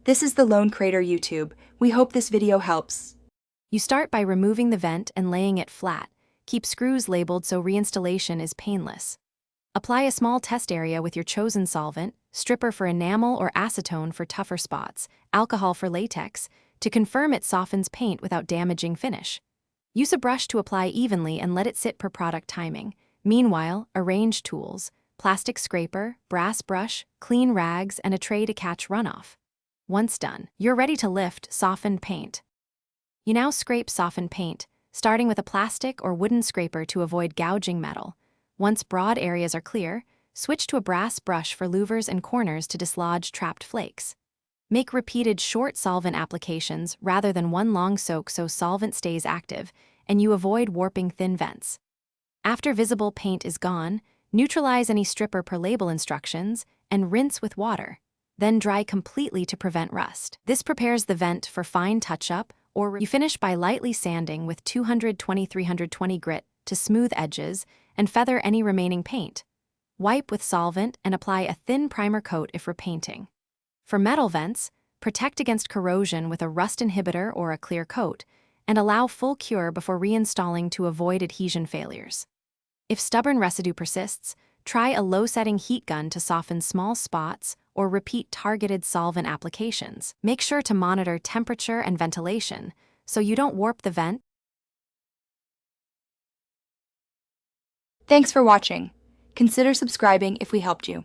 This is the Lone Crater YouTube. We hope this video helps. You start by removing the vent and laying it flat. Keep screws labeled so reinstallation is painless. Apply a small test area with your chosen solvent, stripper for enamel or acetone for tougher spots, alcohol for latex, to confirm it softens paint without damaging finish. Use a brush to apply evenly and let it sit per product timing. Meanwhile, arrange tools, plastic scraper, brass brush, clean rags, and a tray to catch runoff. Once done, you're ready to lift softened paint. You now scrape softened paint, starting with a plastic or wooden scraper to avoid gouging metal. Once broad areas are clear, switch to a brass brush for louvers and corners to dislodge trapped flakes. Make repeated short solvent applications rather than one long soak so solvent stays active, and you avoid warping thin vents. After visible paint is gone, neutralize any stripper per label instructions and rinse with water. Then dry completely to prevent rust. This prepares the vent for fine touch-up, or you finish by lightly sanding with 220-320 grit to smooth edges and feather any remaining paint. Wipe with solvent and apply a thin primer coat if repainting. For metal vents, protect against corrosion with a rust inhibitor or a clear coat, and allow full cure before reinstalling to avoid adhesion failures. If stubborn residue persists, try a low-setting heat gun to soften small spots or repeat targeted solvent applications. Make sure to monitor temperature and ventilation so you don't warp the vent. Thanks for watching. Consider subscribing if we helped you.